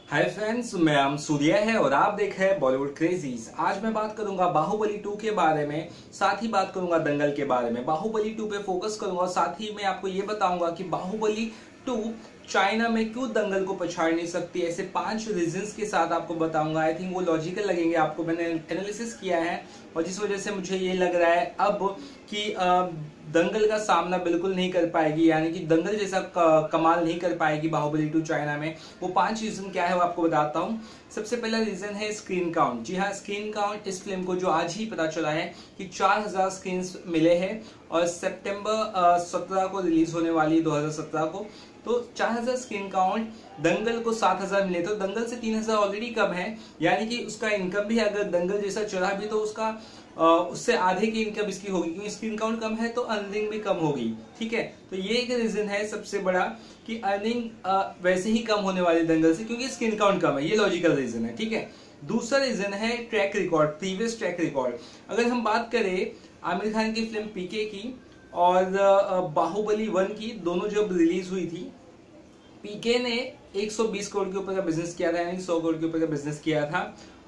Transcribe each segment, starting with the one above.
Hi friends, मैं आम सूर्या है और आप देख रहे हैं बॉलीवुड क्रेजीज। आज मैं बात करूंगा बाहुबली 2 के बारे में, साथ ही बात करूंगा दंगल के बारे में। बाहुबली 2 पे फोकस करूंगा, साथ ही मैं आपको ये बताऊंगा कि बाहुबली 2 चाइना में क्यों दंगल को पछाड़ नहीं सकती। ऐसे 5 रीजंस के साथ आपको बताऊंगा। आई थिंक वो लॉजिकल लगेंगे आपको, मैंने एनालिसिस किया है और जिस वजह से मुझे ये लग रहा है अब कि दंगल का सामना बिल्कुल नहीं कर पाएगी, यानी कि दंगल जैसा कमाल नहीं कर पाएगी बाहुबली 2 चाइना में। वो 5 रीजन क्या है वो आपको बताता हूँ। सबसे पहला रीजन है स्क्रीन काउंट। जी हाँ, स्क्रीन काउंट इस फिल्म को जो आज ही पता चला है कि 4000 स्क्रीन मिले हैं और सितंबर 17 को रिलीज होने वाली 2017 को। तो 4000 स्क्रीन काउंट, दंगल को 7000 मिले, तो दंगल से 3000 ऑलरेडी कम है, यानी कि उसका इनकम भी अगर दंगल जैसा चला भी तो उसका उससे आधे की इनकम इसकी होगी, क्योंकि स्क्रीन काउंट कम है तो अर्निंग भी कम होगी। ठीक है, तो ये एक रीजन है सबसे बड़ा कि अर्निंग वैसे ही कम होने वाली दंगल से, क्योंकि स्क्रीन काउंट कम है। ये लॉजिकल रीजन है। ठीक है, दूसरा रीजन है track record, previous track record. अगर हम बात करें आमिर खान की फिल्म पीके की और बाहुबली 1 की, दोनों जब रिलीज हुई थी, पीके ने 120 करोड़ के ऊपर का बिजनेस किया था, यानी 100 करोड़ के ऊपर का बिजनेस किया था,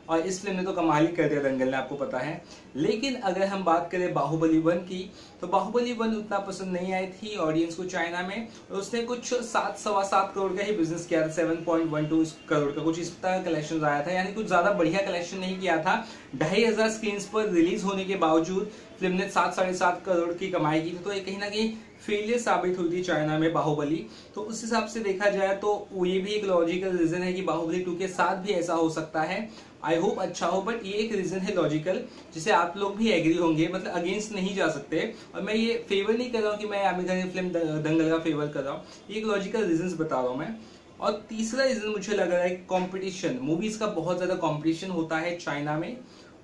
और इस फिल्म ने तो कमाल ही कर दिया दंगल ने, आपको पता है। लेकिन अगर हम बात करें बाहुबली 1 की, तो बाहुबली 1 उतना पसंद नहीं आई थी ऑडियंस को चाइना में, और उसने कुछ 7.25 करोड़ का ही बिजनेस किया था, 7.12 करोड़ का कुछ इस तरह का कलेक्शन आया था, यानी कुछ ज्यादा बढ़िया कलेक्शन नहीं किया था। 2500 स्क्रीन पर रिलीज होने के बावजूद फिल्म ने 7.5 करोड़ की कमाई की थी, तो ये कहीं ना कहीं फेलियर साबित हुई थी चाइना में बाहुबली। तो उस हिसाब से देखा जाए तो ये भी एक लॉजिकल रीजन है कि बाहुबली 2 के साथ भी ऐसा हो सकता है। आई होप अच्छा हो, बट ये एक रीजन है लॉजिकल, जिसे आप लोग भी एग्री होंगे, मतलब अगेंस्ट नहीं जा सकते। और मैं ये फेवर नहीं कर रहा हूँ कि मैं आमिर खान की फिल्म दंगल का फेवर कर रहा हूँ, ये एक लॉजिकल रीजन बता रहा हूँ मैं। और तीसरा रीजन मुझे लग रहा है कॉम्पिटिशन। मूवीज का बहुत ज्यादा कॉम्पिटिशन होता है चाइना में,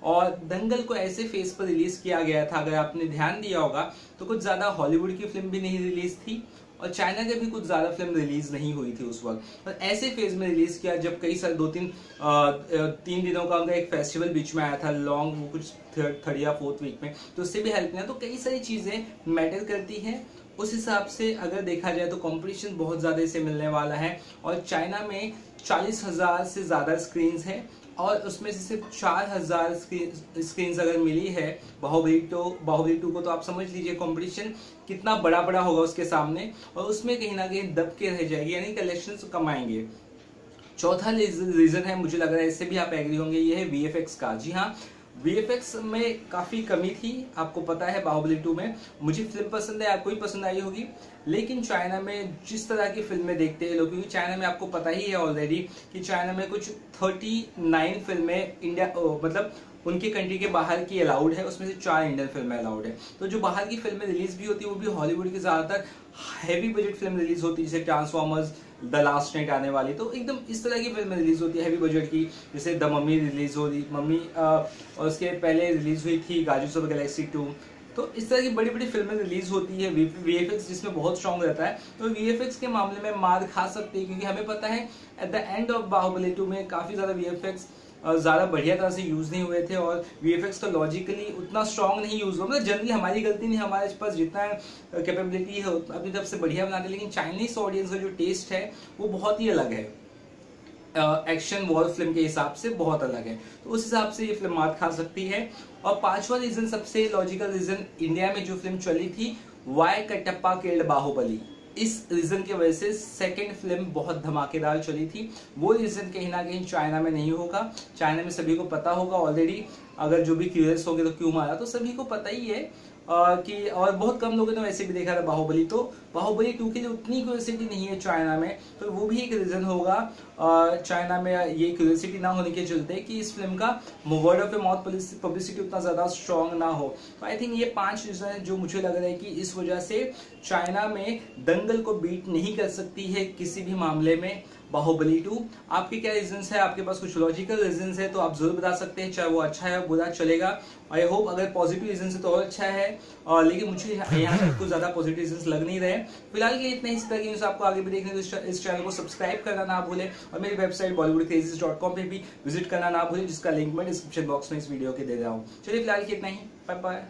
और दंगल को ऐसे फेस पर रिलीज किया गया था, अगर आपने ध्यान दिया होगा तो कुछ ज्यादा हॉलीवुड की फिल्म भी नहीं रिलीज थी और चाइना के भी कुछ ज्यादा फिल्म रिलीज नहीं हुई थी उस वक्त, और ऐसे फेज में रिलीज किया जब कई सारे 3 दिनों का उनका एक फेस्टिवल बीच में आया था लॉन्ग, वो कुछ 3rd या 4th वीक में, तो उससे भी हेल्प मिला। तो कई सारी चीजें मैटर करती है। उस हिसाब से अगर देखा जाए तो कंपटीशन बहुत ज्यादा इसे मिलने वाला है, और चाइना में 40,000 से ज्यादा स्क्रीन है, और उसमें से सिर्फ 4000 स्क्रीन अगर मिली है बाहुबली 2 को, तो आप समझ लीजिए कंपटीशन कितना बड़ा बड़ा होगा उसके सामने, और उसमें कहीं ना कहीं दब के रह जाएगी, यानी कलेक्शन कमाएंगे। चौथा रीजन है, मुझे लग रहा है इससे भी आप एग्री होंगे, ये है वीएफएक्स का। जी हाँ, वीएफएक्स में काफी कमी थी, आपको पता है बाहुबली 2 में। मुझे फिल्म पसंद है, आपको भी पसंद आई होगी, लेकिन चाइना में जिस तरह की फिल्में देखते हैं लोग, क्योंकि चाइना में आपको पता ही है ऑलरेडी कि चाइना में कुछ 39 फिल्में इंडिया मतलब उनके कंट्री के बाहर की अलाउड है, उसमें से 4 इंडियन फिल्में अलाउड है। तो जो बाहर की फिल्में रिलीज भी होती है वो भी हॉलीवुड की ज्यादातर हैवी बजट फिल्म रिलीज होती है, जैसे ट्रांसफॉर्मर्स, द लास्ट नाइट आने वाली, तो एकदम इस तरह की फिल्में रिलीज होती है हैवी बजट की, जैसे द मम्मी रिलीज हो रही, मम्मी और उसके पहले रिलीज हुई थी गार्डियंस ऑफ द गैलेक्सी 2। तो इस तरह की बड़ी बड़ी फिल्में रिलीज होती है, वीएफएक्स जिसमें बहुत स्ट्रॉन्ग रहता है। तो वीएफएक्स के मामले में मार खा सकते हैं, क्योंकि हमें पता है at the end of Baahubali 2 में काफी ज्यादा वीएफएक्स ज्यादा बढ़िया तरह से यूज नहीं हुए थे, और वीएफएक्स का लॉजिकली उतना स्ट्रॉन्ग नहीं यूज हुआ। मतलब जनरली हमारी गलती नहीं, हमारे पास जितना कैपेबिलिटी है अपनी तरफ से बढ़िया बनाते, लेकिन चाइनीज ऑडियंस का जो टेस्ट है वो बहुत ही अलग है, एक्शन वॉर फिल्म के हिसाब से बहुत अलग है। तो उस हिसाब से ये फिल्म मात खा सकती है। और 5वां रीजन, सबसे लॉजिकल रीजन, इंडिया में जो फिल्म चली थी वाई कटप्पा किल्ड बाहुबली, इस रीजन की वजह से सेकंड फिल्म बहुत धमाकेदार चली थी। वो रीजन कहीं ना कहीं चाइना में नहीं होगा। चाइना में सभी को पता होगा ऑलरेडी, अगर जो भी क्यूरियस होंगे तो क्यों मारा, तो सभी को पता ही है कि, और बहुत कम लोगों ने वैसे भी देखा था बाहुबली, तो बाहुबली 2 के लिए उतनी क्यूरियोसिटी नहीं है चाइना में, तो वो भी एक रीजन होगा चाइना में ये क्यूरियोसिटी ना होने के चलते कि इस फिल्म का वर्ड ऑफ माउथ पब्लिसिटी उतना ज्यादा स्ट्रॉन्ग ना हो। तो आई थिंक ये 5 रीजन है जो मुझे लग रहा है कि इस वजह से चाइना में दंगल को बीट नहीं कर सकती है किसी भी मामले में बाहुबली 2। आपके क्या रीजंस है, आपके पास कुछ लॉजिकल रीजंस है तो आप जरूर बता सकते हैं, चाहे वो अच्छा है बुरा चलेगा। आई होप अगर पॉजिटिव रीजन है तो और अच्छा है, लेकिन मुझे यहाँ तक कुछ ज्यादा पॉजिटिव रीजंस लग नहीं रहे। फिलहाल के इतना, इस तरह की न्यूज आपको आगे भी देखने तो इस चैनल को सब्सक्राइब करना ना भूले, और मेरी वेबसाइट bollywoodcrazes.com पे भी विजिट करना ना भूले, जिसका लिंक मैं डिस्क्रिप्शन बॉक्स में इस वीडियो के दे रहा हूँ। चलिए फिलहाल के इतना ही, बाय बाय।